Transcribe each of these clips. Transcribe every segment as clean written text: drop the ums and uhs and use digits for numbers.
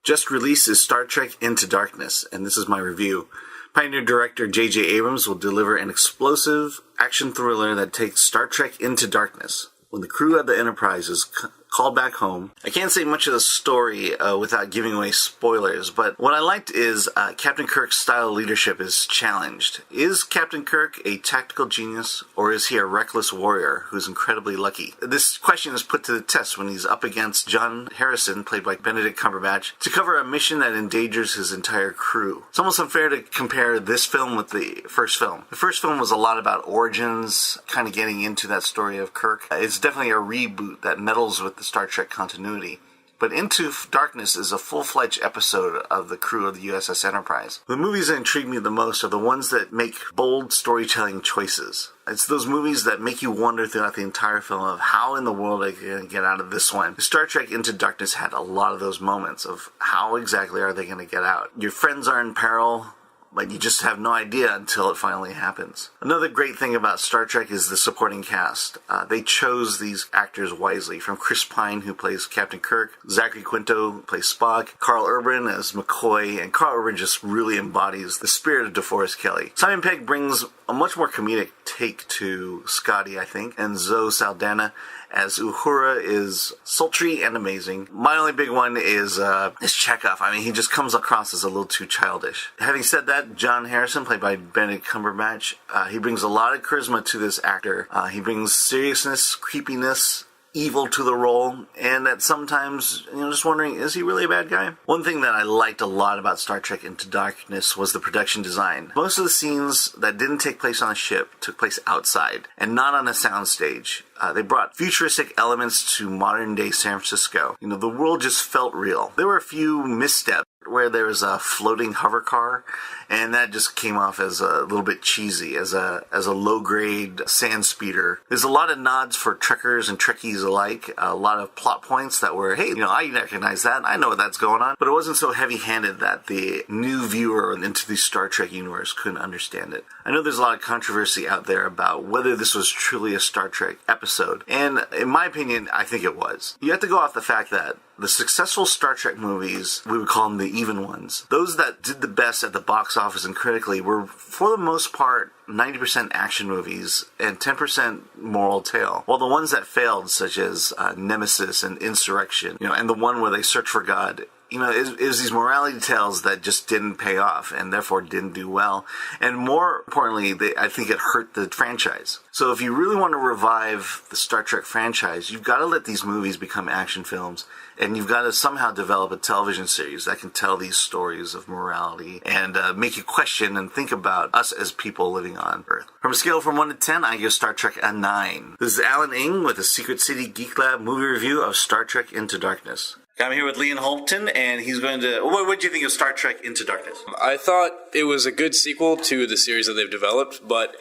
Just released is Star Trek Into Darkness, and this is my review. Pioneer director J.J. Abrams will deliver an explosive action thriller that takes Star Trek into darkness. When the crew of the Enterprise is called back home. I can't say much of the story without giving away spoilers, but what I liked is Captain Kirk's style of leadership is challenged. Is Captain Kirk a tactical genius, or is he a reckless warrior who's incredibly lucky? This question is put to the test when he's up against John Harrison, played by Benedict Cumberbatch, to cover a mission that endangers his entire crew. It's almost unfair to compare this film with the first film. The first film was a lot about origins, kind of getting into that story of Kirk. It's definitely a reboot that meddles with the Star Trek continuity. But Into Darkness is a full-fledged episode of the crew of the USS Enterprise. The movies that intrigue me the most are the ones that make bold storytelling choices. It's those movies that make you wonder throughout the entire film of how in the world are they going to get out of this one. Star Trek Into Darkness had a lot of those moments of how exactly are they going to get out. Your friends are in peril, but you just have no idea until it finally happens. Another great thing about Star Trek is the supporting cast. They chose these actors wisely, from Chris Pine, who plays Captain Kirk, Zachary Quinto, who plays Spock, Carl Urban as McCoy, and Carl Urban just really embodies the spirit of DeForest Kelley. Simon Pegg brings a much more comedic take to Scotty, I think, and Zoe Saldana as Uhura is sultry and amazing. My only big one is Chekhov. I mean, he just comes across as a little too childish. Having said that, John Harrison, played by Benedict Cumberbatch, he brings a lot of charisma to this actor. He brings seriousness, creepiness, evil to the role, and that sometimes, just wondering, is he really a bad guy? One thing that I liked a lot about Star Trek Into Darkness was the production design. Most of the scenes that didn't take place on a ship took place outside, and not on a soundstage. They brought futuristic elements to modern-day San Francisco. The world just felt real. There were a few missteps where there was a floating hover car, and that just came off as a little bit cheesy, as a low-grade sand speeder. There's a lot of nods for Trekkers and Trekkies alike, a lot of plot points that were, hey, I recognize that, I know that's going on, but it wasn't so heavy-handed that the new viewer into the Star Trek universe couldn't understand it. I know there's a lot of controversy out there about whether this was truly a Star Trek episode, and in my opinion, I think it was. You have to go off the fact that the successful Star Trek movies, we would call them the even ones, those that did the best at the box office and critically were, for the most part, 90% action movies and 10% moral tale. While the ones that failed, such as Nemesis and Insurrection, and the one where they search for God, it was these morality tales that just didn't pay off and therefore didn't do well. And more importantly, I think it hurt the franchise. So if you really want to revive the Star Trek franchise, you've got to let these movies become action films, and you've got to somehow develop a television series that can tell these stories of morality and make you question and think about us as people living on Earth. From a scale from 1 to 10, I give Star Trek a 9. This is Alan Ng with a Secret City Geek Lab movie review of Star Trek Into Darkness. I'm here with Leon Holton, and he's going to... What do you think of Star Trek Into Darkness? I thought it was a good sequel to the series that they've developed, but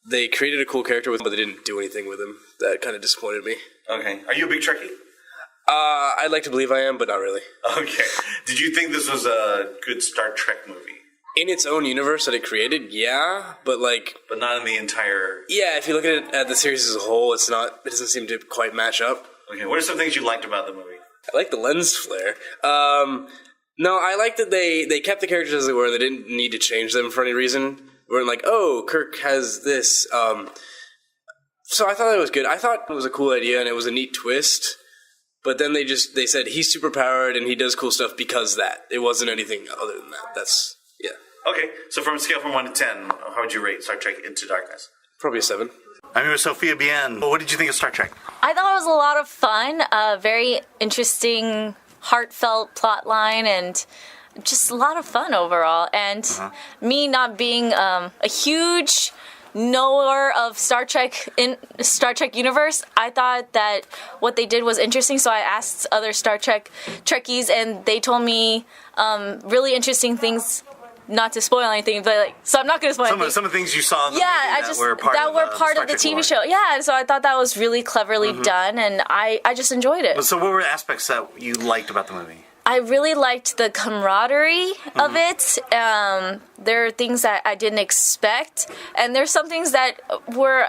they created a cool character with him, but they didn't do anything with him. That kind of disappointed me. Okay. Are you a big Trekkie? I'd like to believe I am, but not really. Okay. Did you think this was a good Star Trek movie? In its own universe that it created, yeah, but But not in the entire... Yeah, if you look at it at the series as a whole, it doesn't seem to quite match up. Okay, what are some things you liked about the movie? I like the lens flare. No, I like that they kept the characters as they were. They didn't need to change them for any reason. We weren't like, oh, Kirk has this. So I thought it was good. I thought it was a cool idea and it was a neat twist. But then they said he's superpowered and he does cool stuff because that. It wasn't anything other than that. Yeah. Okay, so from a scale from 1 to 10, how would you rate Star Trek Into Darkness? Probably a 7. I'm here with Sophia Bein. What did you think of Star Trek? I thought it was a lot of fun, very interesting, heartfelt plot line, and just a lot of fun overall. And me not being a huge knower of Star Trek in Star Trek universe, I thought that what they did was interesting. So I asked other Star Trek Trekkies, and they told me really interesting things. Not to spoil anything, but so I'm not going to spoil anything. Some of the things you saw in the movie that were part of the TV show. Yeah, so I thought that was really cleverly done, and I just enjoyed it. So what were the aspects that you liked about the movie? I really liked the camaraderie of it. There are things that I didn't expect, and there's some things that were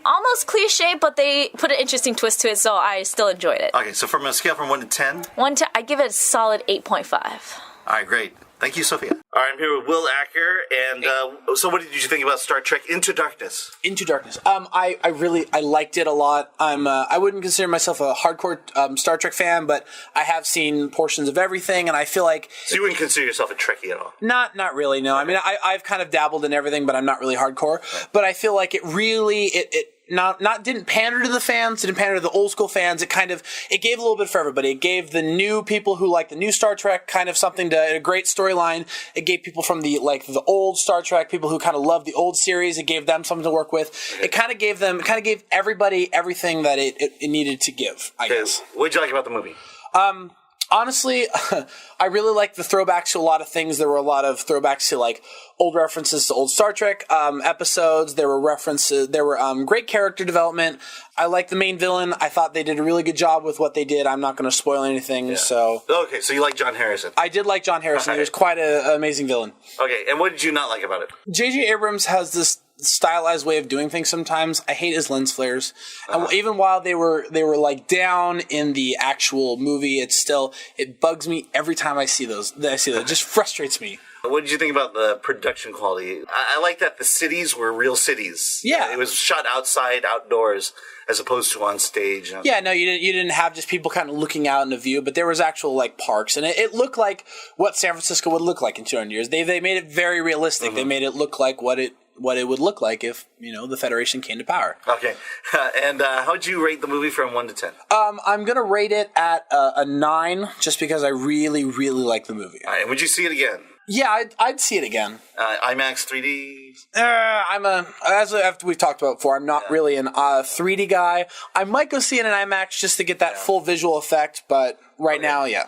almost cliche, but they put an interesting twist to it, so I still enjoyed it. Okay, so from a scale from 1 to 10? I give it a solid 8.5. All right, great. Thank you, Sophia. All right, I'm here with Will Acker, and so what did you think about Star Trek Into Darkness? Into Darkness. I liked it a lot. I wouldn't consider myself a hardcore Star Trek fan, but I have seen portions of everything, and I feel like... So you wouldn't consider yourself a Trekkie at all? Not really, no. I mean, I've kind of dabbled in everything, but I'm not really hardcore. Right. But I feel like it really... didn't pander to the fans, it didn't pander to the old school fans. It gave a little bit for everybody. It gave the new people who like the new Star Trek kind of a great storyline. It gave people from the old Star Trek, people who kind of love the old series, it gave them something to work with. Okay. It kind of gave everybody everything that it needed to give, I guess. What did you like about the movie? Honestly, I really liked the throwbacks to a lot of things. There were a lot of throwbacks to old references to old Star Trek episodes. There were references. There were great character development. I liked the main villain. I thought they did a really good job with what they did. I'm not going to spoil anything. Yeah. So okay, so you like John Harrison? I did like John Harrison. Okay. He was quite an amazing villain. Okay, and what did you not like about it? J.J. Abrams has this stylized way of doing things sometimes. I hate his lens flares. And even while they were down in the actual movie, it bugs me every time I see those. It just frustrates me. What did you think about the production quality? I like that the cities were real cities. Yeah. It was shot outside, outdoors, as opposed to on stage. Yeah, no, you didn't have just people kind of looking out in the view, but there was actual parks, and it looked like what San Francisco would look like in 200 years. They made it very realistic. Mm-hmm. They made it look like what it would look like if, the Federation came to power. Okay. And how'd you rate the movie from 1 to 10? I'm going to rate it at a 9 just because I really, really like the movie. All right. And would you see it again? Yeah, I'd see it again. IMAX 3D? As we've talked about before, I'm not really an 3D guy. I might go see it in IMAX just to get that full visual effect, but right now, yeah.